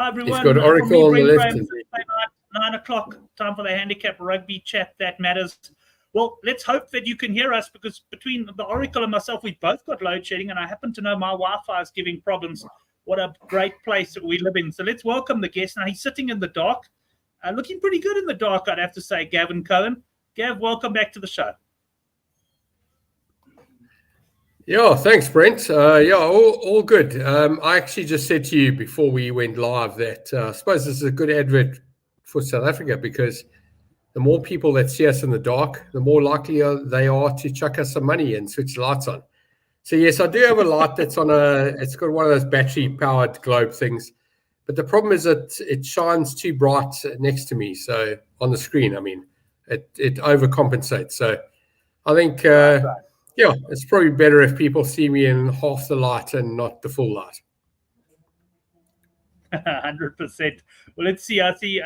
Hi, everyone. He's got Oracle from me, on the Brent left. Graham, Thursday night, 9 o'clock, time for the Handicap Rugby Chat that matters. Well, let's hope that you can hear us, because between the Oracle and myself, we've both got load shedding, and I happen to know my Wi-Fi is giving problems. What a great place that we live in. So let's welcome the guest. Now, he's sitting in the dark, looking pretty good in the dark, I'd have to say, Gavin Cohen. Gav, welcome back to the show. Yeah, thanks, Brent. All good. I actually just said to you before we went live that I suppose this is a good advert for South Africa, because the more people that see us in the dark, the more likely they are to chuck us some money and switch the lights on. So yes, I do have a light that's it's got one of those battery-powered globe things. But the problem is that it shines too bright next to me. So on the screen, I mean, it overcompensates. So I think, it's probably better if people see me in half the light and not the full light. 100%. Well, let's see. I see,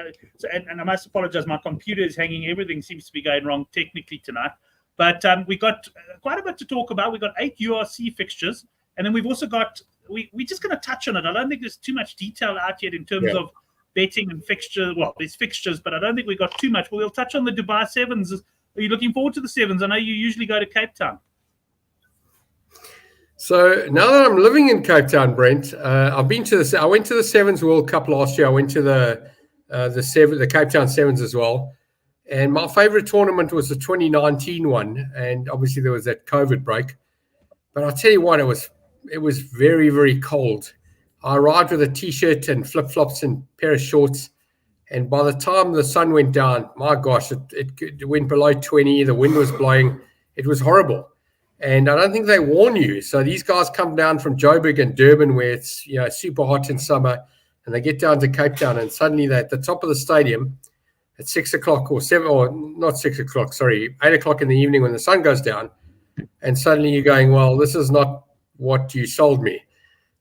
and I must apologize. My computer is hanging. Everything seems to be going wrong technically tonight. But we got quite a bit to talk about. We got 8 URC fixtures, and then we've also got. We're just going to touch on it. I don't think there's too much detail out yet in terms of betting and fixtures. Well, there's fixtures, but I don't think we got too much. But we'll touch on the Dubai Sevens. Are you looking forward to the Sevens? I know you usually go to Cape Town. So now that I'm living in Cape Town, Brent, I've been to I went to the Sevens World Cup last year. I went to the Cape Town Sevens as well. And my favorite tournament was the 2019 one. And obviously there was that COVID break. But I'll tell you what, it was very, very cold. I arrived with a T-shirt and flip-flops and a pair of shorts. And by the time the sun went down, my gosh, it went below 20. The wind was blowing. It was horrible. And I don't think they warn you. So these guys come down from Joburg and Durban, where it's super hot in summer, and they get down to Cape Town, and suddenly they're at the top of the stadium at 6 o'clock or 7, or not 6 o'clock, sorry, 8 o'clock in the evening when the sun goes down, and suddenly you're going, well, this is not what you sold me.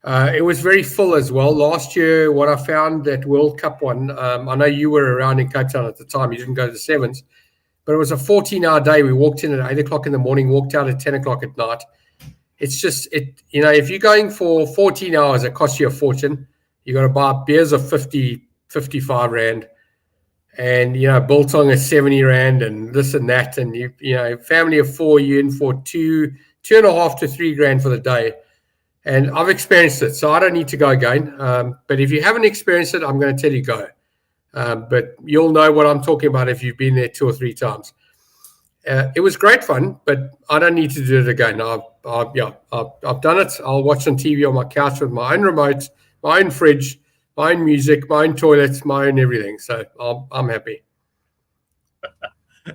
It was very full as well. Last year, what I found, that World Cup one, I know you were around in Cape Town at the time. You didn't go to the Sevens. But it was a 14-hour day. We walked in at 8 o'clock in the morning, walked out at 10 o'clock at night. It's just, if you're going for 14 hours, it costs you a fortune. You got to buy beers of 50, 55 Rand. And, biltong is 70 Rand and this and that. And, family of 4, you're in for 2.5 to 3 grand for the day. And I've experienced it, so I don't need to go again. But if you haven't experienced it, I'm going to tell you go. But you'll know what I'm talking about if you've been there 2 or 3 times. It was great fun, but I don't need to do it again. I've done it. I'll watch on TV on my couch with my own remote, my own fridge, my own music, my own toilets, my own everything. So I'm happy.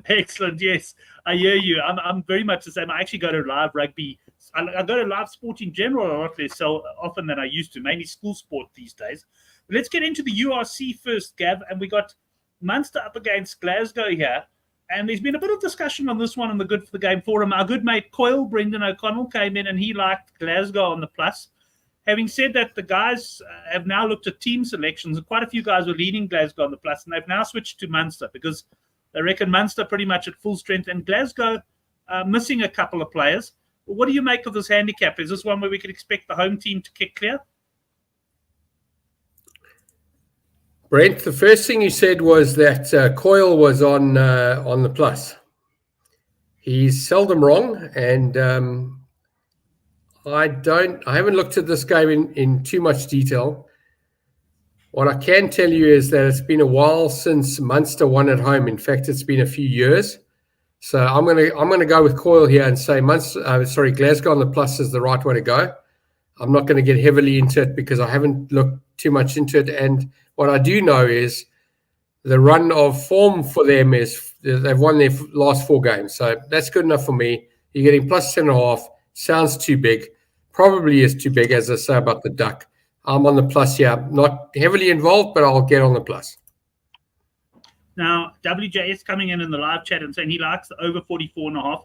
Excellent. Yes, I hear you. I'm very much the same. I actually go to live rugby. I go to live sport in general a lot less so often than I used to, mainly school sport these days. Let's get into the URC first, Gav, and we got Munster up against Glasgow here. And there's been a bit of discussion on this one on the Good for the Game forum. Our good mate Coyle, Brendan O'Connell, came in and he liked Glasgow on the plus. Having said that, the guys have now looked at team selections, and quite a few guys were leading Glasgow on the plus, and they've now switched to Munster because they reckon Munster pretty much at full strength, and Glasgow missing a couple of players. What do you make of this handicap? Is this one where we could expect the home team to kick clear? Brent, the first thing you said was that Coyle was on the plus. He's seldom wrong, and I haven't looked at this game in too much detail. What I can tell you is that it's been a while since Munster won at home. In fact, it's been a few years. So I'm gonna go with Coyle here and say Glasgow on the plus is the right way to go. I'm not going to get heavily into it because I haven't looked too much into it. And what I do know is the run of form for them is they've won their last 4 games. So that's good enough for me. You're getting plus 7.5. Sounds too big. Probably is too big, as I say about the duck. I'm on the plus here. Not heavily involved, but I'll get on the plus. Now, WJS coming in the live chat and saying he likes the over 44.5.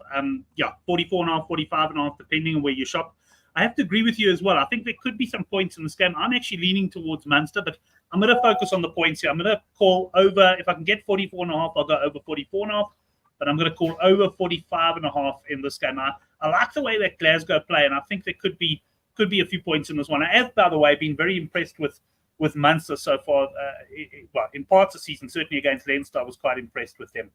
44.5, 45.5, depending on where you shop. I have to agree with you as well. I think there could be some points in this game. I'm actually leaning towards Munster, but I'm going to focus on the points here. I'm going to call over. If I can get 44.5, I'll go over 44.5. But I'm going to call over 45.5 in this game. I like the way that Glasgow play, and I think there could be a few points in this one. I have, by the way, been very impressed with with Munster so far. Well, in parts of the season, certainly against Leinster, I was quite impressed with them.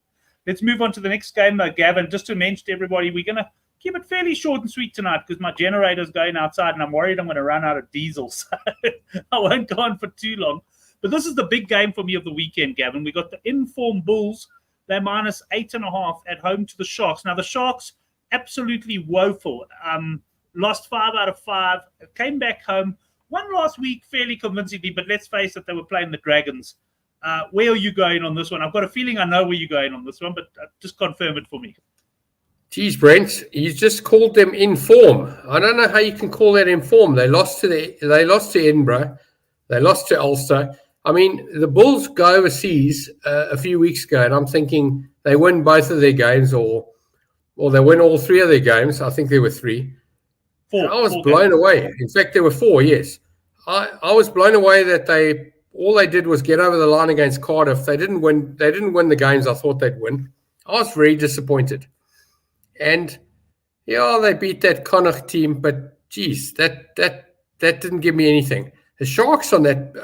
Let's move on to the next game, Gavin. Just to mention to everybody, we're going to keep it fairly short and sweet tonight because my generator's going outside and I'm worried I'm going to run out of diesel. So I won't go on for too long. But this is the big game for me of the weekend, Gavin. We got the informed Bulls. They're minus 8.5 at home to the Sharks. Now, the Sharks, absolutely woeful. Lost 5 out of 5. Came back home. Won last week fairly convincingly, but let's face it, they were playing the Dragons. Where are you going on this one? I've got a feeling I know where you're going on this one, but just confirm it for me. Geez, Brent, you just called them in form. I don't know how you can call that in form. They lost to Edinburgh. They lost to Ulster. I mean, the Bulls go overseas a few weeks ago, and I'm thinking they win both of their games, or they win all 3 of their games. I think there were 3. 4. I was blown away. In fact, there were 4. Yes, I was blown away that all they did was get over the line against Cardiff. They didn't win. They didn't win the games I thought they'd win. I was very disappointed. And yeah, they beat that Connacht team, but geez, that didn't give me anything. The Sharks on that,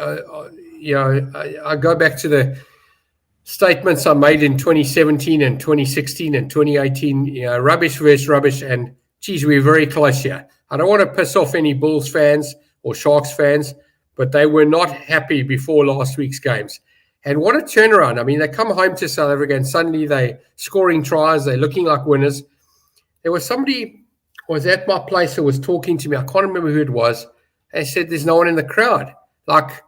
I go back to the statements I made in 2017 and 2016 and 2018. Rubbish versus rubbish, and geez, we're very close here. I don't want to piss off any Bulls fans or Sharks fans, but they were not happy before last week's games. And what a turnaround. I mean, they come home to South Africa and suddenly they're scoring tries. They're looking like winners. There was somebody was at my place who was talking to me. I can't remember who it was. They said there's no one in the crowd. Like,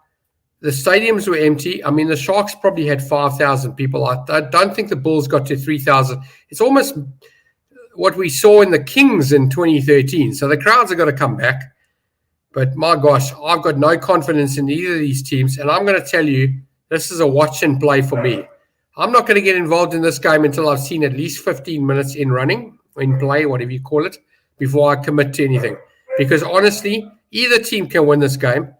the stadiums were empty. I mean, the Sharks probably had 5,000 people. I don't think the Bulls got to 3,000. It's almost what we saw in the Kings in 2013. So the crowds are going to come back. But my gosh, I've got no confidence in either of these teams. And I'm going to tell you, this is a watch and play for me. I'm not going to get involved in this game until I've seen at least 15 minutes in running, in play, whatever you call it, before I commit to anything. Because honestly, either team can win this game.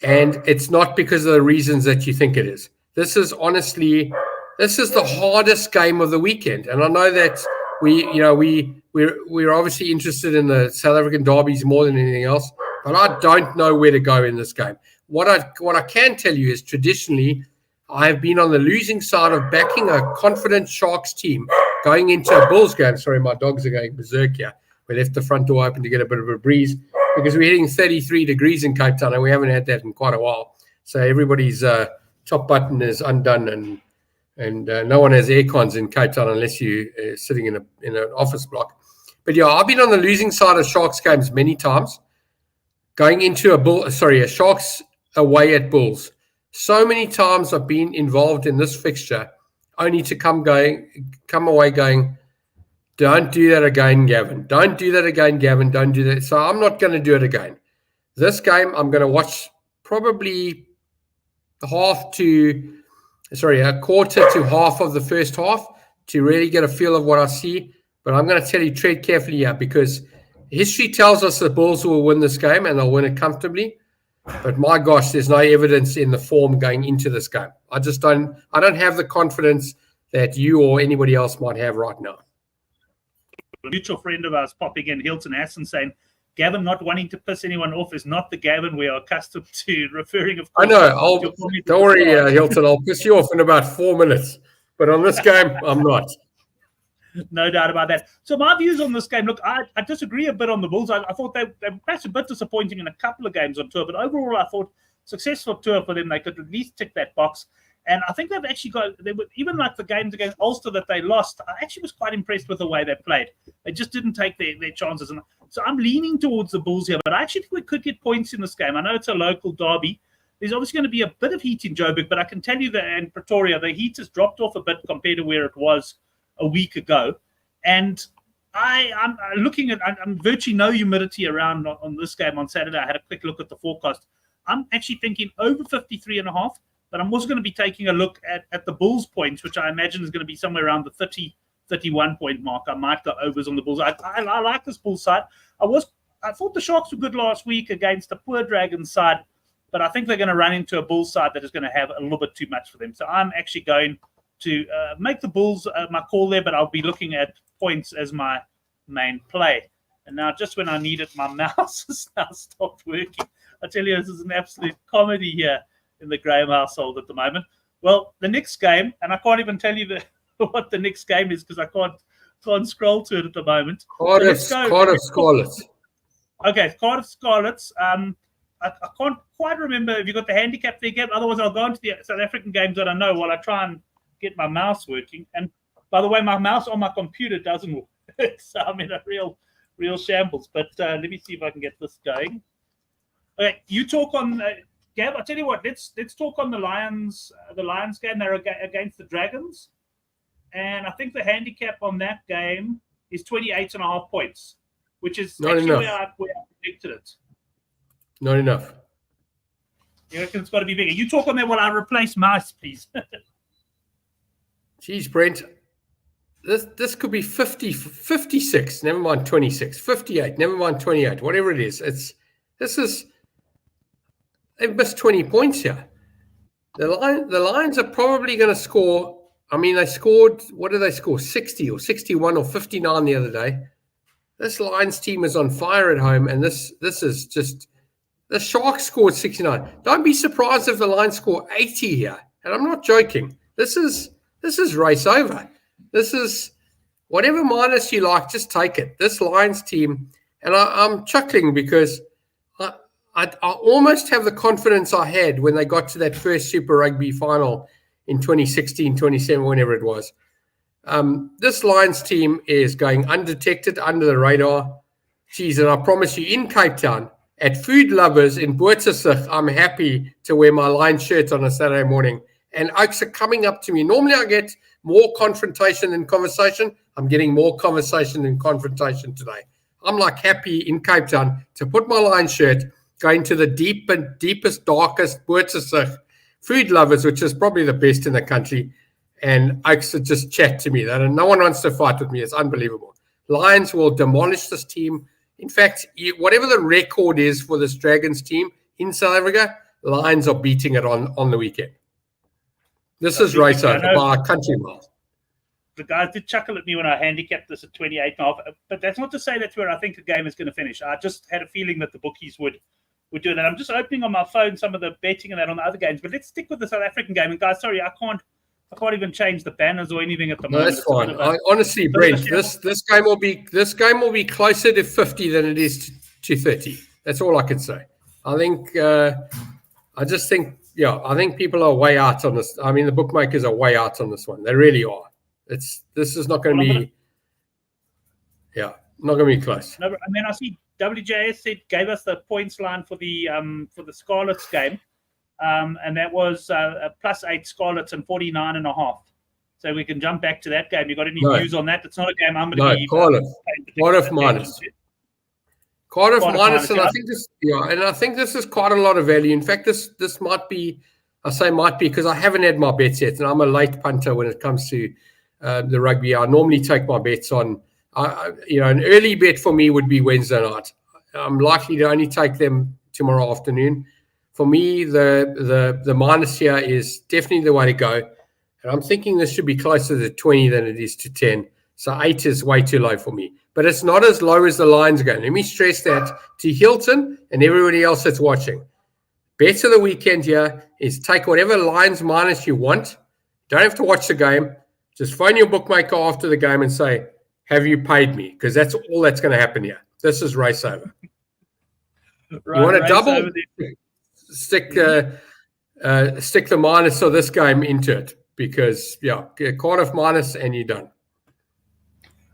And it's not because of the reasons that you think it is. This is the hardest game of the weekend. And I know that we're obviously interested in the South African derbies more than anything else, but I don't know where to go in this game. What I can tell you is traditionally, I have been on the losing side of backing a confident Sharks team going into a Bulls game. Sorry, my dogs are going berserk here. We left the front door open to get a bit of a breeze because we're hitting 33 degrees in Cape Town and we haven't had that in quite a while. So everybody's top button is undone and no one has air cons in Cape Town unless you're sitting in an office block. But yeah, I've been on the losing side of Sharks games many times. Going into a Sharks away at Bulls. So many times I've been involved in this fixture only to come away going, don't do that again, Gavin. Don't do that again, Gavin. Don't do that. So I'm not going to do it again. This game, I'm going to watch probably a quarter to half of the first half to really get a feel of what I see. But I'm going to tell you, tread carefully here because history tells us the Bulls will win this game and they'll win it comfortably. But my gosh, there's no evidence in the form going into this game. I don't have the confidence that you or anybody else might have right now. A mutual friend of ours popping in, Hilton Asson, saying, Gavin not wanting to piss anyone off is not the Gavin we are accustomed to, referring, of course. I know. Don't worry, Hilton. I'll piss you off in about 4 minutes. But on this game, I'm not. No doubt about that. So my views on this game, look, I disagree a bit on the Bulls. I thought they were perhaps a bit disappointing in a couple of games on tour, but overall I thought successful tour for them. They could at least tick that box. And I think they've actually even like the games against Ulster that they lost, I actually was quite impressed with the way they played. They just didn't take their chances. And so I'm leaning towards the Bulls here, but I actually think we could get points in this game. I know it's a local derby. There's obviously going to be a bit of heat in Joburg, but I can tell you that in Pretoria, the heat has dropped off a bit compared to where it was a week ago. And I'm looking at virtually no humidity around on this game on Saturday. I had a quick look at the forecast. I'm actually thinking over 53.5, but I'm also going to be taking a look at the Bulls points, which I imagine is going to be somewhere around the 30, 31 point mark. I might go overs on the Bulls. I like this Bulls side. I thought the Sharks were good last week against a poor Dragons side, but I think they're going to run into a Bulls side that is going to have a little bit too much for them. So I'm actually going to make the Bulls my call there, but I'll be looking at points as my main play. And now just when I needed, my mouse has now stopped working. I tell you, this is an absolute comedy here in the Graham household at the moment. Well, the next game, and I can't even tell you what the next game is because I can't scroll to it at the moment. Cardiff Scarlets. Okay, Cardiff Scarlets. I can't quite remember if you got the handicap there, Gab. Otherwise, I'll go into the South African games that I know while I try and get my mouse working. And by the way, my mouse on my computer doesn't work, so I'm in a real shambles. But let me see if I can get this going. Okay, you talk on Gab. I tell you what, let's talk on the Lions. The Lions game, they're against the Dragons, and I think the handicap on that game is 28.5 points, which is not actually enough. where I predicted it. Not enough. You reckon it's got to be bigger? You talk on there while I replace mice, please. Geez, Brent, this could be 50, 56, never mind 26, 58, never mind 28, whatever it is. They've missed 20 points here. The Lions are probably going to score. I mean, they scored, what did they score? 60 or 61 or 59 the other day. This Lions team is on fire at home, and this is just. The Sharks scored 69. Don't be surprised if the Lions score 80 here. And I'm not joking. This is race over. This is whatever minus you like, just take it. This Lions team, and I'm chuckling because I almost have the confidence I had when they got to that first Super Rugby final in 2016, 27, whenever it was. This Lions team is going undetected, under the radar. Geez, and I promise you, in Cape Town, at Food Lovers in Boertjesig, I'm happy to wear my Lions shirt on a Saturday morning. And oaks are coming up to me. Normally I get more confrontation than conversation. I'm getting more conversation than confrontation today. I'm like happy in Cape Town to put my Lions shirt, going to the deepest, darkest Boertjesig Food Lovers, which is probably the best in the country. And oaks to just chat to me. No one wants to fight with me. It's unbelievable. Lions will demolish this team. In fact, whatever the record is for this Dragons team in South Africa, Lions are beating it on the weekend. This is race over by a country mile. The guys did chuckle at me when I handicapped this at 28.5, but that's not to say that's where I think the game is going to finish. I just had a feeling that the bookies would do that. I'm just opening on my phone some of the betting and that on the other games, but let's stick with the South African game. And guys, sorry, I can't even change the banners or anything at the moment. That's fine. Honestly, Brent, this game will be closer to 50 than it is to 30. That's all I can say. I think I think people are way out on this. I mean, the bookmakers are way out on this one. They really are. This is not going to be not going to be close. No, I mean, I see WJS gave us the points line for the Scarlets game. And that was +8 Scarlets and 49.5. So we can jump back to that game. You got any views on that? It's not a game I'm going to be. Cardiff minus. Cardiff minus, and I think this is quite a lot of value. In fact, this might be. I say might be because I haven't had my bets yet, and I'm a late punter when it comes to the rugby. I normally take my bets on. An early bet for me would be Wednesday night. I'm likely to only take them tomorrow afternoon. For me, the minus here is definitely the way to go. And I'm thinking this should be closer to 20 than it is to 10. So 8 is way too low for me. But it's not as low as the Lions game. Let me stress that to Hilton and everybody else that's watching. Bet of the weekend here is take whatever Lions minus you want. Don't have to watch the game. Just phone your bookmaker after the game and say, have you paid me? Because that's all that's going to happen here. This is race over. Right, you want to double? Stick the minus of this game into it because Cardiff minus and you're done.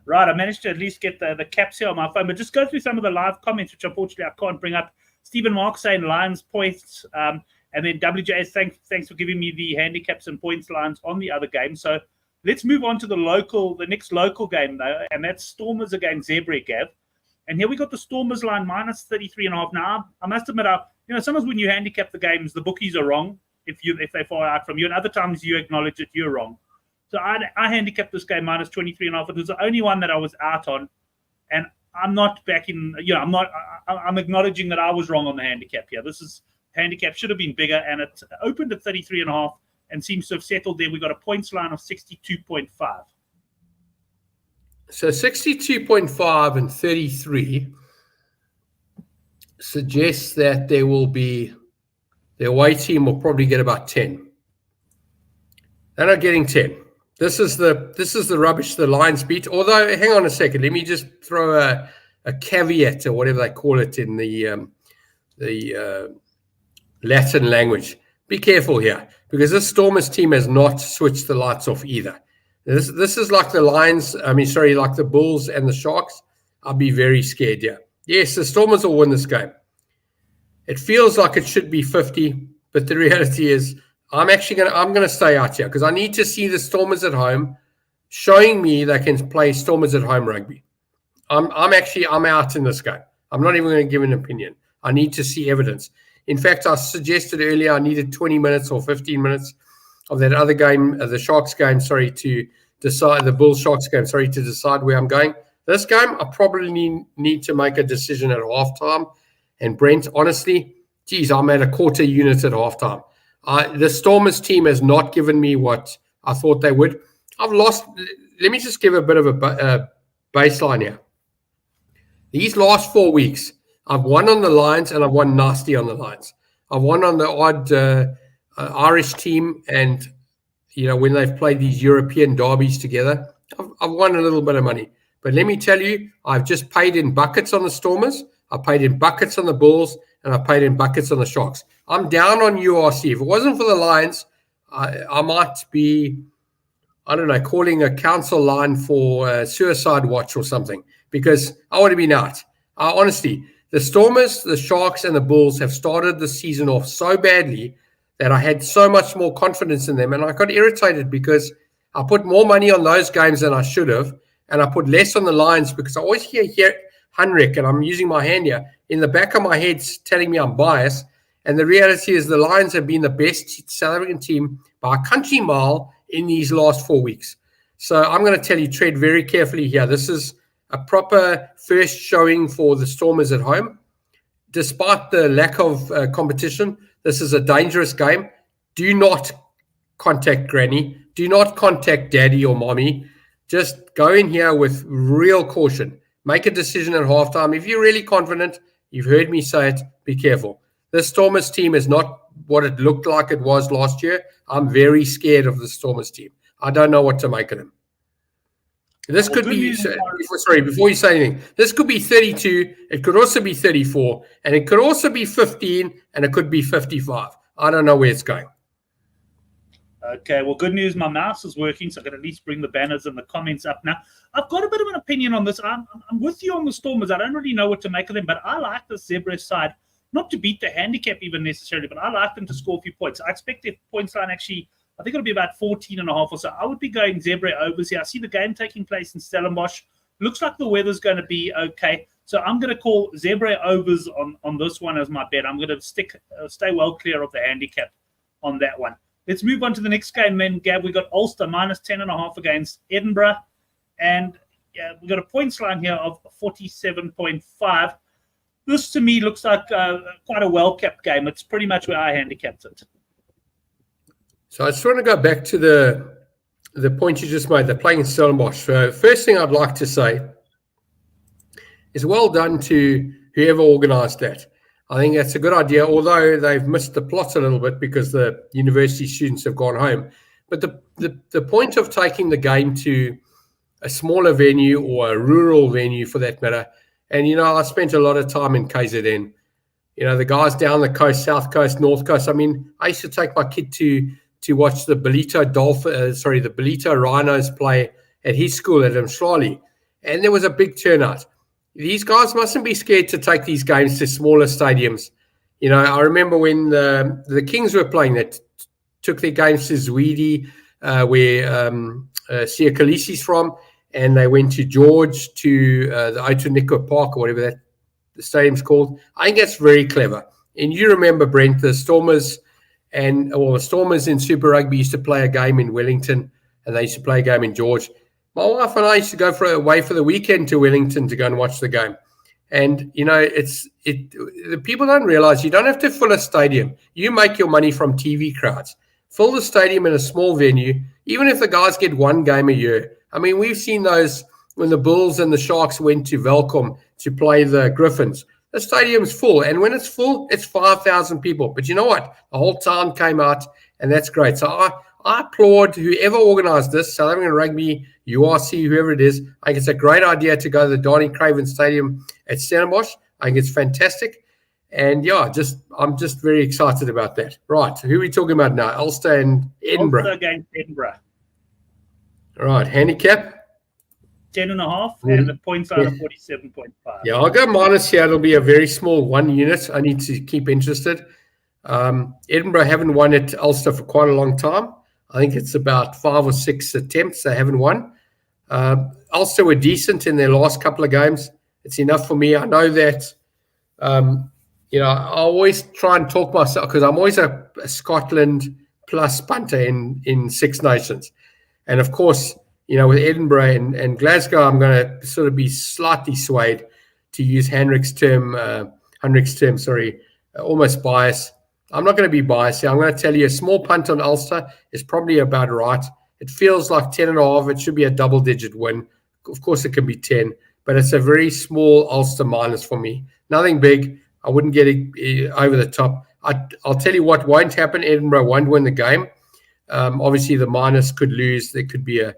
Right, I managed to at least get the caps here on my phone, but just go through some of the live comments, which unfortunately I can't bring up. Stephen Mark saying Lions points, and then WJS, thanks for giving me the handicaps and points lines on the other game. So let's move on to the next local game though, and that's Stormers against Zebra, Gav. And here we got the Stormers line minus 33.5. Now I must admit, sometimes when you handicap the games, the bookies are wrong if they fall out from you, and other times you acknowledge that you're wrong. So I handicapped this game minus 23.5. It was the only one that I was out on, and I'm not backing. I'm acknowledging that I was wrong on the handicap here. Handicap should have been bigger, and it opened at 33.5 and seems to have settled there. We got a points line of 62.5. So 62.5 and 33. suggests that there will be, the away team will probably get about 10. They're not getting 10. This is the rubbish the Lions beat. Although, hang on a second, let me just throw a caveat or whatever they call it in the Latin language. Be careful here, because this Stormers team has not switched the lights off either. This is like the Lions, like the Bulls and the Sharks. I'll be very scared here. Yes, the Stormers will win this game. It feels like it should be 50, but the reality is I'm gonna stay out here because I need to see the Stormers at home showing me they can play Stormers at home rugby. I'm out in this game. I'm not even going to give an opinion. I need to see evidence. In fact, I suggested earlier I needed 20 minutes or 15 minutes of that other game, the Sharks game, to decide, the Bulls Sharks game, to decide where I'm going. This game, I probably need to make a decision at halftime. And Brent, honestly, I'm at a quarter unit at halftime. The Stormers team has not given me what I thought they would. I've lost. Let me just give a bit of a baseline here. These last 4 weeks, I've won on the Lions and I've won nasty on the Lions. I've won on the odd Irish team, and when they've played these European derbies together, I've won a little bit of money. But let me tell you, I've just paid in buckets on the Stormers, I paid in buckets on the Bulls, and I paid in buckets on the Sharks. I'm down on URC. If it wasn't for the Lions, I might be, I don't know, calling a council line for suicide watch or something, because I would have been out. Honestly, the Stormers, the Sharks, and the Bulls have started the season off so badly that I had so much more confidence in them, and I got irritated because I put more money on those games than I should have, and I put less on the Lions because I always hear Henrik, and I'm using my hand here, in the back of my head telling me I'm biased, and the reality is the Lions have been the best South African team by a country mile in these last 4 weeks. So I'm going to tell you, tread very carefully here. This is a proper first showing for the Stormers at home. Despite the lack of competition, this is a dangerous game. Do not contact Granny. Do not contact Daddy or Mommy. Just go in here with real caution. Make a decision at halftime. If you're really confident, you've heard me say it, be careful. This Stormers team is not what it looked like it was last year. I'm very scared of the Stormers team. I don't know what to make of them. This could be, before you say anything, this could be 32, it could also be 34, and it could also be 15, and it could be 55. I don't know where it's going. Okay, well, good news. My mouse is working, so I can at least bring the banners and the comments up now. I've got a bit of an opinion on this. I'm with you on the Stormers. I don't really know what to make of them, but I like the Zebra side, not to beat the handicap even necessarily, but I like them to score a few points. I expect their points line actually, I think it'll be about 14.5 or so. I would be going Zebra overs here. I see the game taking place in Stellenbosch. Looks like the weather's going to be okay. So I'm going to call Zebra overs on this one as my bet. I'm going to stay well clear of the handicap on that one. Let's move on to the next game then, Gab. We got Ulster minus 10.5 against Edinburgh. And we got a points line here of 47.5. This to me looks like quite a well-kept game. It's pretty much where I handicapped it. So I just want to go back to the point you just made. They're playing in Stellenbosch. First thing I'd like to say is well done to whoever organised that. I think that's a good idea, although they've missed the plot a little bit because the university students have gone home. But the point of taking the game to a smaller venue or a rural venue for that matter, and, I spent a lot of time in KZN. The guys down the coast, south coast, north coast. I mean, I used to take my kid to watch the Ballito Rhinos play at his school at Mshwali, and there was a big turnout. These guys mustn't be scared to take these games to smaller stadiums. I remember when the Kings were playing, that took their games to Zwede, where Sia Khaleesi's from, and they went to George, to the Otonikwa Park, or whatever the stadium's called. I think that's very clever. And you remember, Brent, the Stormers in Super Rugby used to play a game in Wellington, and they used to play a game in George. My wife and I used to go away for the weekend to Wellington to go and watch the game. And, the people don't realize you don't have to fill a stadium. You make your money from TV crowds. Fill the stadium in a small venue, even if the guys get one game a year. I mean, we've seen those when the Bulls and the Sharks went to Welkom to play the Griffins. the stadium's full. And when it's full, it's 5,000 people. But you know what? The whole town came out, and that's great. So I applaud whoever organised this, South African Rugby, URC, whoever it is. I think it's a great idea to go to the Donny Craven Stadium at Stellenbosch. I think it's fantastic. And yeah, I'm just very excited about that. Right, who are we talking about now? Ulster and Edinburgh. Ulster against Edinburgh. All right, handicap? 10.5 and the points out of 47.5. Yeah, I'll go minus here. It'll be a very small 1 unit. I need to keep interested. Edinburgh haven't won at Ulster for quite a long time. I think it's about 5 or 6 attempts they haven't won. Ulster were decent in their last couple of games. It's enough for me. I know that, I always try and talk myself, because I'm always a Scotland plus punter in Six Nations. And of course, with Edinburgh and Glasgow, I'm going to sort of be slightly swayed, to use Henrik's term, almost biased. I'm not going to be biased here. I'm going to tell you a small punt on Ulster is probably about right. It feels like 10.5. It should be a double-digit win. Of course, it can be 10, but it's a very small Ulster minus for me. Nothing big. I wouldn't get it over the top. I'll tell you what won't happen. Edinburgh won't win the game. Obviously, the minus could lose. There could be a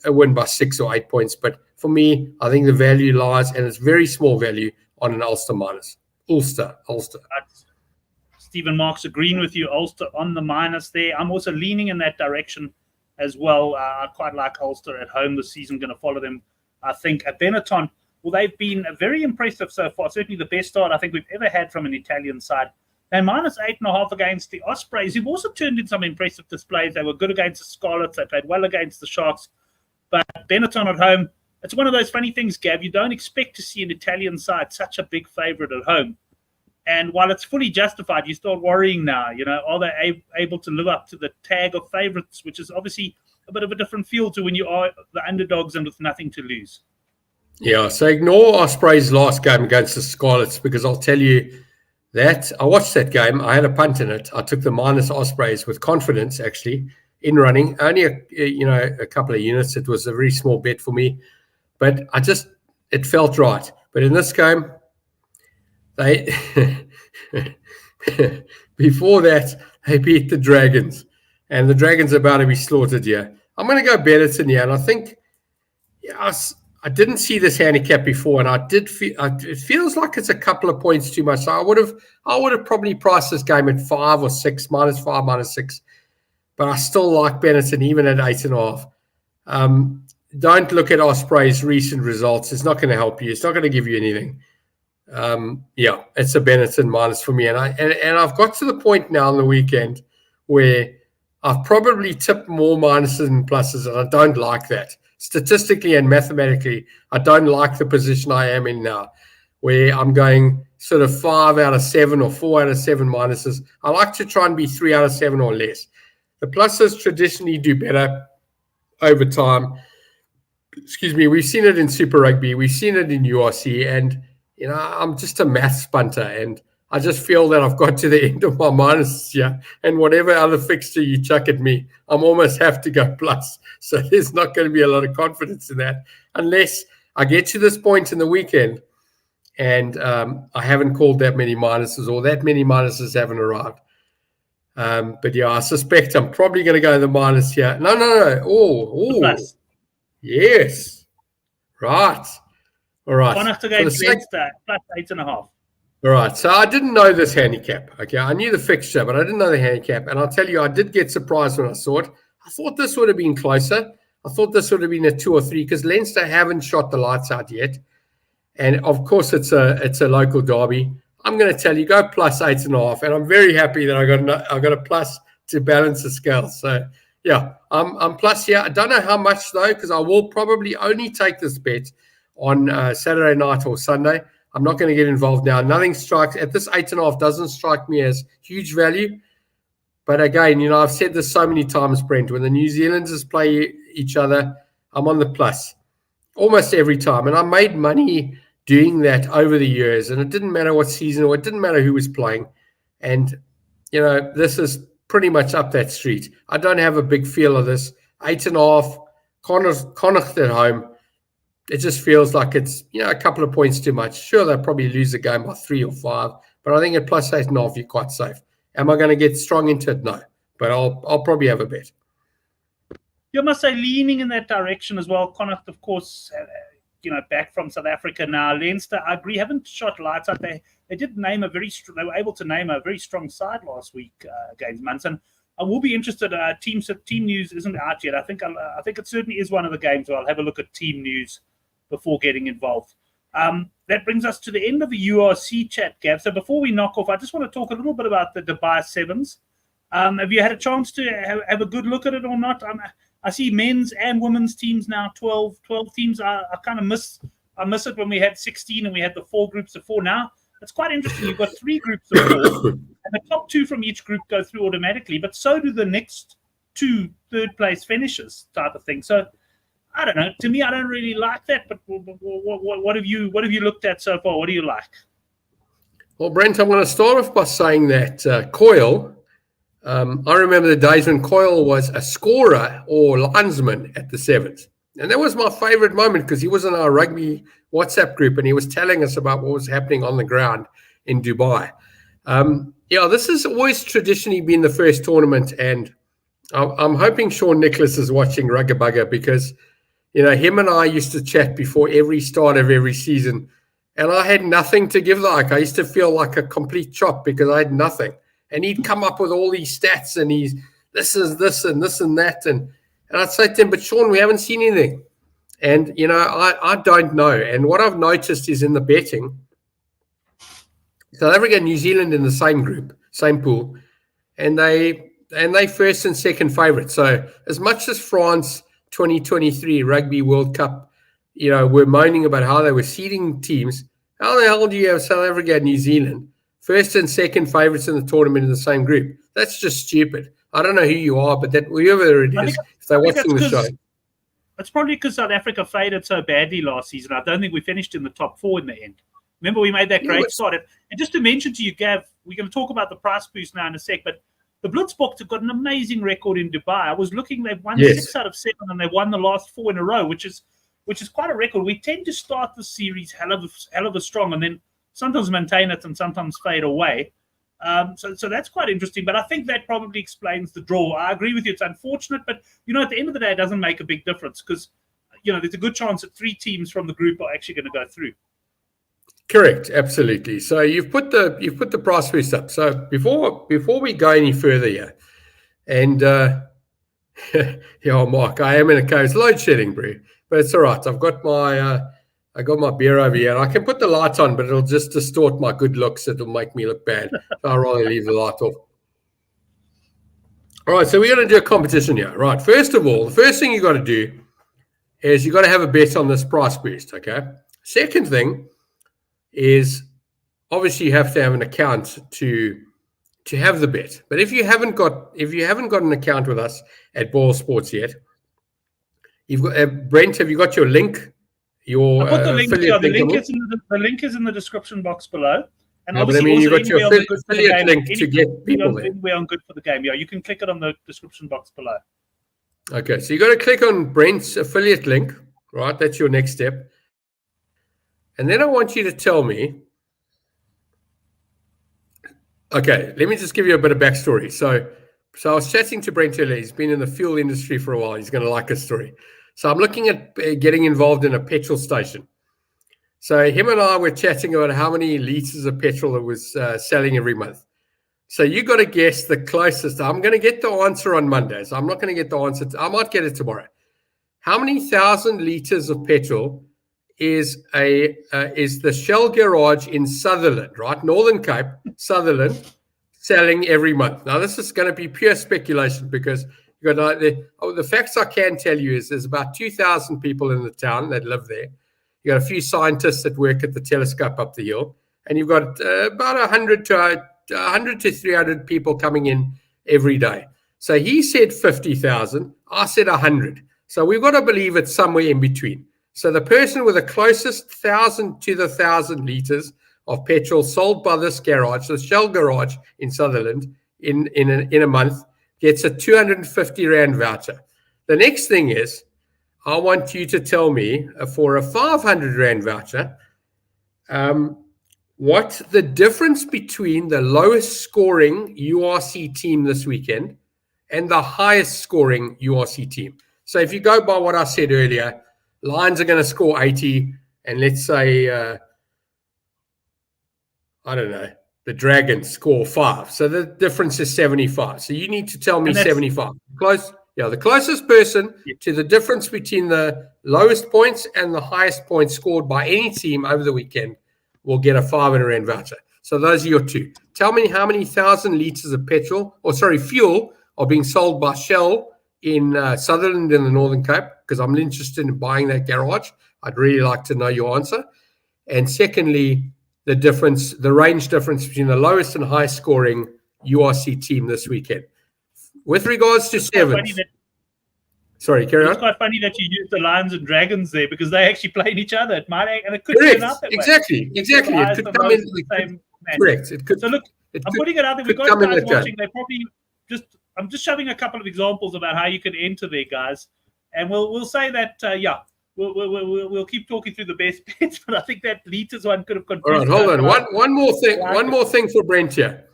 win by 6 or 8 points. But for me, I think the value lies, and it's very small value, on an Ulster minus. Ulster. Stephen Marks agreeing with you, Ulster on the minus there. I'm also leaning in that direction as well. I quite like Ulster at home this season. Going to follow them, I think, at Benetton. Well, they've been very impressive so far. Certainly the best start I think we've ever had from an Italian side. They're minus 8.5 against the Ospreys, who've also turned in some impressive displays. They were good against the Scarlets. They played well against the Sharks. But Benetton at home, it's one of those funny things, Gav. You don't expect to see an Italian side such a big favourite at home. And while it's fully justified, you start worrying now, are they able to live up to the tag of favourites, which is obviously a bit of a different feel to when you are the underdogs and with nothing to lose. Yeah, so ignore Osprey's last game against the Scarlets, because I'll tell you that I watched that game. I had a punt in it. I took the minus Ospreys with confidence, actually, in running. Only a couple of units. It was a very small bet for me, but it felt right. But in this game, they before that, they beat the Dragons, and the Dragons are about to be slaughtered here. I'm going to go Benetton here, and I think, I didn't see this handicap before, and I did feel it feels like it's a couple of points too much. So I would have probably priced this game at 5 or 6, -5, -6, but I still like Benetton even at 8.5. Don't look at Osprey's recent results. It's not going to help you. It's not going to give you anything. It's a Benetton minus for me, and I've got to the point now on the weekend where I've probably tipped more minuses than pluses, and I don't like that. Statistically and mathematically, I don't like the position I am in now, where I'm going sort of 5 out of 7 or 4 out of 7 minuses. I like to try and be 3 out of 7 or less. The pluses traditionally do better over time. Excuse me. We've seen it in Super Rugby. We've seen it in URC. And, I'm just a maths punter. And I just feel that I've got to the end of my minuses here. And whatever other fixture you chuck at me, I'm almost have to go plus. So there's not going to be a lot of confidence in that, unless I get to this point in the weekend and I haven't called that many minuses, or that many minuses haven't arrived. But I suspect I'm probably going to go the minus here. No. Oh, plus. Yes. Right. All right. Connacht against Leinster, plus 8.5. All right, so I didn't know this handicap. Okay, I knew the fixture, but I didn't know the handicap. And I'll tell you, I did get surprised when I saw it. I thought this would have been closer. I thought this would have been a 2 or 3, because Leinster haven't shot the lights out yet. And of course, it's a local derby. I'm going to tell you, go plus 8.5, and I'm very happy that I got a plus to balance the scale. So yeah, I'm plus here. I don't know how much though, because I will probably only take this bet on Saturday night or Sunday. I'm not going to get involved now. Nothing strikes at this 8.5 doesn't strike me as huge value. But again, I've said this so many times, Brent. When the New Zealanders play each other, I'm on the plus almost every time, and I made money doing that over the years. And it didn't matter what season, or it didn't matter who was playing. And this is pretty much up that street. I don't have a big feel of this 8.5. Connacht at home. it just feels like it's, a couple of points too much. Sure, they'll probably lose the game by 3 or 5, but I think at plus 8.5, you're quite safe. Am I going to get strong into it? No, but I'll probably have a bet. You must say leaning in that direction as well. Connacht, of course, back from South Africa now. Leinster, I agree, haven't shot lights out. They did name they were able to name a very strong side last week against Munson. I will be interested. Team news isn't out yet. I think it certainly is one of the games where I'll have a look at team news before getting involved. That brings us to the end of the URC chat, Gav. So before we knock off, I just want to talk a little bit about the Dubai Sevens. Have you had a chance to have a good look at it or not? I see men's and women's teams now, 12 teams. I kind of miss it when we had 16 and we had the 4 groups of 4. Now it's quite interesting. You've got 3 groups of 4, and the top 2 from each group go through automatically, but so do the next 2 third-place finishes type of thing. So I don't know. To me, I don't really like that. But what have you looked at so far? What do you like? Well, Brent, I'm going to start off by saying that Coyle. I remember the days when Coyle was a scorer or linesman at the Sevens. And that was my favorite moment because he was in our rugby WhatsApp group and he was telling us about what was happening on the ground in Dubai. This has always traditionally been the first tournament. And I'm hoping Sean Nicholas is watching Rugga Bugger because, him and I used to chat before every start of every season. And I had nothing to give like. I used to feel like a complete chop because I had nothing. And he'd come up with all these stats and this is this and this and that. And I'd say to him, but Sean, we haven't seen anything. And, I don't know. And what I've noticed is in the betting, South Africa and New Zealand in the same group, same pool, and they first and second favourites. So as much as France 2023 Rugby World Cup, were moaning about how they were seeding teams, how the hell do you have South Africa and New Zealand first and second favourites in the tournament in the same group? That's just stupid. I don't know who you are, but that whoever it is, if they're watching the show. It's probably because South Africa faded so badly last season. I don't think we finished in the top 4 in the end. Remember, we made that great start. And just to mention to you, Gav, we're going to talk about the price boost now in a sec, but the Blitzboks have got an amazing record in Dubai. I was looking, they've won 6 out of 7, and they won the last 4 in a row, which is quite a record. We tend to start the series hell of a strong, and then sometimes maintain it and sometimes fade away. So that's quite interesting. But I think that probably explains the draw. I agree with you. It's unfortunate, but, at the end of the day, it doesn't make a big difference because, there's a good chance that 3 teams from the group are actually going to go through. Correct. Absolutely. So you've put the price boost up. So before we go any further here, and Mark, I am in a case load shedding, bro, but it's all right. I've got my beer over here. I can put the light on, but it'll just distort my good looks. It'll make me look bad. So I'll rather leave the light off. All right, so we're going to do a competition here. Right, first of all, the first thing you got to do is you got to have a bet on this price boost, okay? Second thing is obviously you have to have an account to have the bet. But if you haven't got an account with us at Ball Sports yet, you've got Brent, have you got your link? I put the link here. The link is in the description box below. And obviously, you've got your affiliate link to get people there. We're on Good for the Game. Yeah, you can click it on the description box below. Okay, so you got to click on Brent's affiliate link, right? That's your next step. And then I want you to tell me. Okay, let me just give you a bit of backstory. So I was chatting to Brent earlier. He's been in the fuel industry for a while. He's going to like his story. So I'm looking at getting involved in a petrol station. So him and I were chatting about how many liters of petrol it was selling every month. So you got to guess the closest. I'm going to get the answer on Monday. So I'm not going to get the answer. I might get it tomorrow. How many thousand liters of petrol is the Shell garage in Sutherland, right? Northern Cape, Sutherland, selling every month. Now, this is going to be pure speculation because you got the facts I can tell you is there's about 2,000 people in the town that live there. You got a few scientists that work at the telescope up the hill, and you've got about 100 to 300 people coming in every day. So he said 50,000. I said 100. So we've got to believe it's somewhere in between. So the person with the closest 1,000 to the 1,000 liters of petrol sold by this garage, the Shell garage in Sutherland, in a month, gets a 250 Rand voucher. The next thing is, I want you to tell me for a 500 Rand voucher, what the difference between the lowest scoring URC team this weekend and the highest scoring URC team. So if you go by what I said earlier, Lions are going to score 80, and let's say, I don't know, the Dragons score 5. So the difference is 75. So you need to tell me 75. Close. Yeah, the closest person to the difference between the lowest points and the highest points scored by any team over the weekend will get a 500 Rand voucher. So those are your two. Tell me how many thousand liters of fuel are being sold by Shell in Sutherland in the Northern Cape, because I'm interested in buying that garage. I'd really like to know your answer. And secondly, the range difference between the lowest and highest scoring URC team this weekend. With regards to sevens. Sorry, carry on. It's quite funny that you use the Lions and Dragons there, because they actually play each other. It could turn out that exactly. way. Exactly. It could come in the same match. Correct. It could. So look, I'm putting it out there. We've got guys watching. They probably I'm just shoving a couple of examples about how you can enter there, guys. And we'll say that we'll keep talking through the best bets, but I think that liters one could have confused. All right, hold on. One more thing. One more thing for Brent here.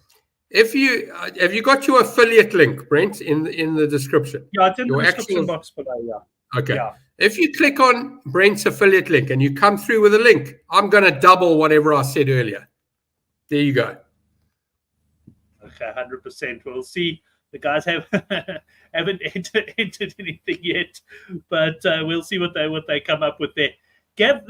Have you got your affiliate link, Brent, in the description? Yeah, it's in the description box below. Yeah. Okay. Yeah. If you click on Brent's affiliate link and you come through with a link, I'm going to double whatever I said earlier. There you go. Okay, 100%. We'll see. The guys haven't entered anything yet, but we'll see what they come up with there. Gav,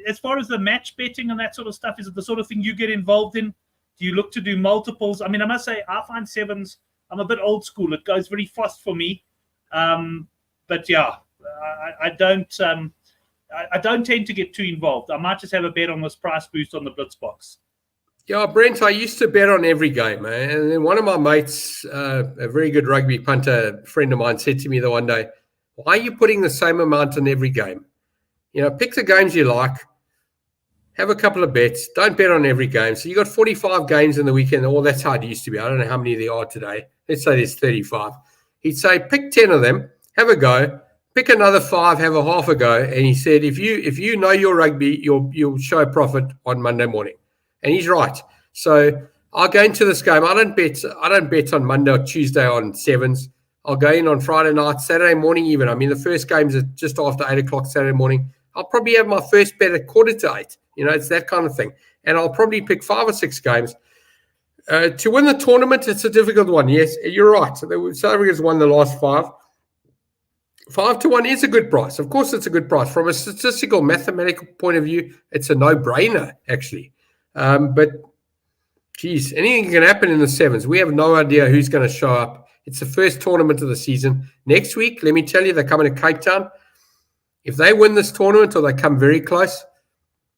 as far as the match betting and that sort of stuff, is it the sort of thing you get involved in? Do you look to do multiples? I mean, I must say, I find sevens, I'm a bit old school. It goes very fast for me. But yeah, I don't tend to get too involved. I might just have a bet on this price boost on the Blitz box. Yeah, Brent, I used to bet on every game, man. And then one of my mates, a very good rugby punter friend of mine, said to me the one day, why are you putting the same amount on every game? Pick the games you like. Have a couple of bets. Don't bet on every game. So you got 45 games in the weekend. Well, that's how it used to be. I don't know how many there are today. Let's say there's 35. He'd say, pick 10 of them, have a go, pick another 5, have a half a go. And he said, if you know your rugby, you'll show profit on Monday morning. And he's right. So I'll go into this game. I don't bet on Monday or Tuesday on sevens. I'll go in on Friday night, Saturday morning even. I mean, the first game's at just after 8 o'clock Saturday morning. I'll probably have my first bet at 7:45. It's that kind of thing. And I'll probably pick 5 or 6 games. To win the tournament, it's a difficult one. Yes, you're right. South Africa's won the last 5. 5-1 is a good price. Of course, it's a good price. From a statistical, mathematical point of view, it's a no-brainer, actually. But, geez, anything can happen in the sevens. We have no idea who's going to show up. It's the first tournament of the season. Next week, let me tell you, they're coming to Cape Town. If they win this tournament or they come very close,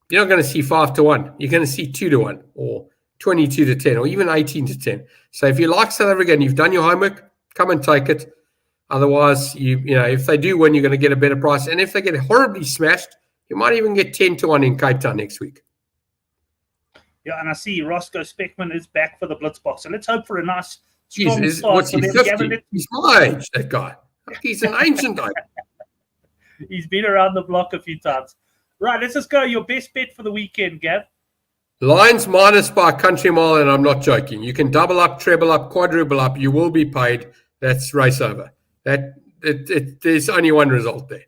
you're not going to see 5-1. You're going to see 2-1 or 22-10 or even 18-10. So if you like South Africa and you've done your homework, come and take it. Otherwise, if they do win, you're going to get a better price. And if they get horribly smashed, you might even get 10-1 in Cape Town next week. Yeah, and I see Roscoe Speckman is back for the Blitz box. So let's hope for a nice, strong start. What's he, 50? He's my age, that guy. He's an ancient guy. He's been around the block a few times. Right, let's just go. Your best bet for the weekend, Gav. Lions minus by a country mile, and I'm not joking. You can double up, treble up, quadruple up. You will be paid. That's race over. There's only one result there.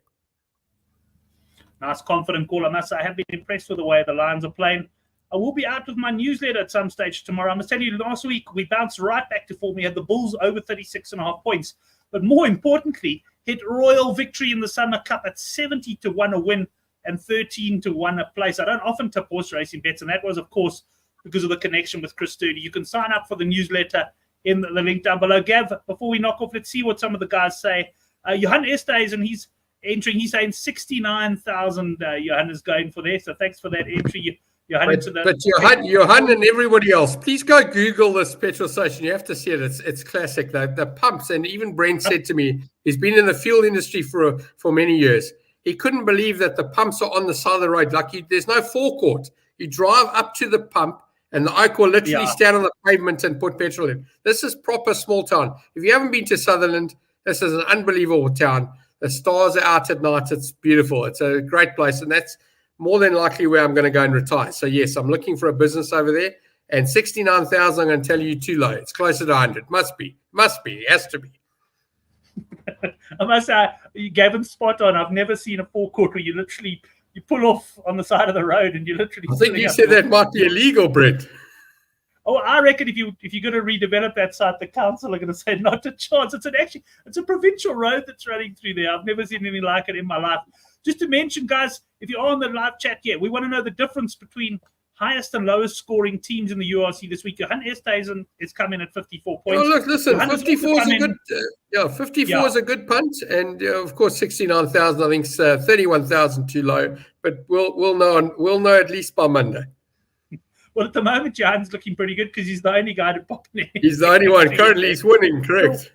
Nice, confident call. I must say, I have been impressed with the way the Lions are playing. I will be out with my newsletter at some stage tomorrow. I must tell you, last week we bounced right back to form. We had the Bulls over 36.5 points. But more importantly, hit royal victory in the Summer Cup at 70-1 a win and 13-1 a place. I don't often tip horse racing bets, and that was, of course, because of the connection with Chris Sturdy. You can sign up for the newsletter in the link down below. Gav, before we knock off, let's see what some of the guys say. Johan Estes, and he's entering. He's saying 69,000. Johan is going for there, so thanks for that entry. But Johan and everybody else, please go Google this petrol station. You have to see it. It's classic. The pumps, and even Brent said to me, he's been in the fuel industry for many years. He couldn't believe that the pumps are on the side of the road. There's no forecourt. You drive up to the pump, and the Ike will literally stand on the pavement and put petrol in. This is proper small town. If you haven't been to Sutherland, this is an unbelievable town. The stars are out at night. It's beautiful. It's a great place, and that's more than likely where I'm going to go and retire. So yes, I'm looking for a business over there. And 69,000, I'm going to tell you, too low. It's closer to 100. Must be. It has to be. I must say, Gavin's spot on. I've never seen a forecourt where you pull off on the side of the road and you literally. I think you said that might be illegal, Brent. Oh, I reckon if you're going to redevelop that site, the council are going to say not a chance. It's a provincial road that's running through there. I've never seen anything like it in my life. Just to mention, guys, if you're on the live chat, we want to know the difference between highest and lowest scoring teams in the URC this week. Johan Esthuizen is coming at 54 points. Oh, look, listen, 54 is a good. 54 is a good punt, and of course 69,000. I think 31,000 too low, but we'll know at least by Monday. Well, at the moment, Johan's looking pretty good because he's the only guy to pop in. He's the only one currently. He's winning, correct?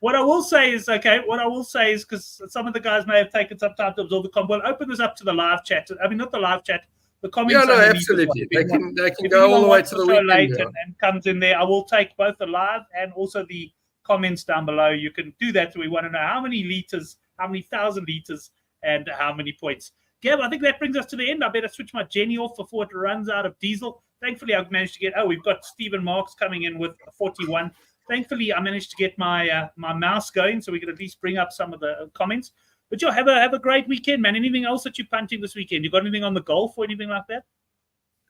What I will say is, because some of the guys may have taken some time to absorb the comp, we'll open this up to the live chat. I mean, not the live chat. The comments. Yeah, no, absolutely. They can go all the way to the weekend. Late and comes in there. I will take both the live and also the comments down below. You can do that. We want to know how many liters, how many thousand liters, and how many points. Gav, I think that brings us to the end. I better switch my Jenny off before it runs out of diesel. Thankfully, I've managed to get. We've got Stephen Marks coming in with 41. Thankfully, I managed to get my mouse going, so we can at least bring up some of the comments. But have a great weekend, man. Anything else that you're punting this weekend? You got anything on the golf or anything like that?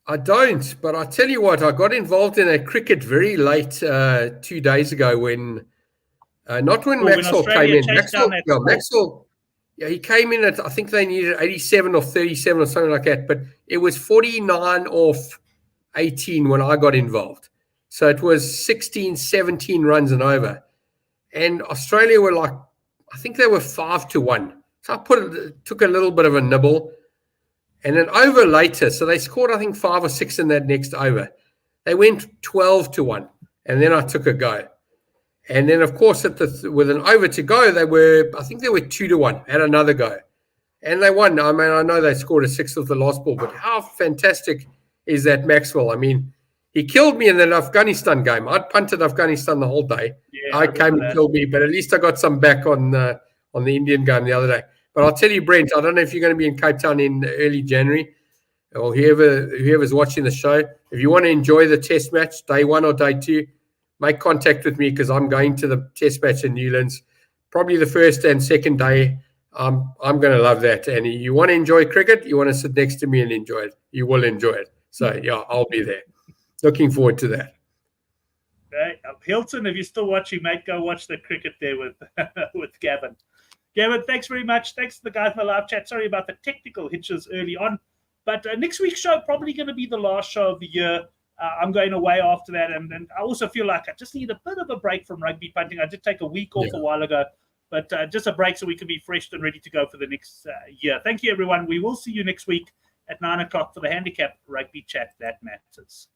I don't, but I tell you what, I got involved in a cricket very late 2 days ago when Maxwell came in. Maxwell, he came in at, I think they needed 87 or 37 or something like that, but it was 49 off 18 when I got involved. So it was 16, 17 runs and over. And Australia were like, I think they were 5-1. So I took a little bit of a nibble. And then over later, so they scored, I think, 5 or 6 in that next over. They went 12-1. And then I took a go. And then, of course, with an over to go, I think they were 2-1, had another go. And they won. I mean, I know they scored a 6th of the last ball, but how fantastic is that Maxwell? I mean, he killed me in that Afghanistan game. I'd punted Afghanistan the whole day. Yeah, I came and killed me, but at least I got some back on the Indian game the other day. But I'll tell you, Brent, I don't know if you're going to be in Cape Town in early January or whoever's watching the show. If you want to enjoy the test match, day 1 or day 2, make contact with me because I'm going to the test match in Newlands. Probably the first and second day. I'm going to love that. And you want to enjoy cricket, you want to sit next to me and enjoy it. You will enjoy it. So, yeah, I'll be there. Looking forward to that. Right. Hilton, if you're still watching, mate, go watch the cricket there with Gavin. Gavin, thanks very much. Thanks to the guys in the live chat. Sorry about the technical hitches early on. But next week's show probably going to be the last show of the year. I'm going away after that. And I also feel like I just need a bit of a break from rugby punting. I did take a week off a while ago. But just a break so we can be fresh and ready to go for the next year. Thank you, everyone. We will see you next week at 9 o'clock for the Handicap Rugby Chat That Matters.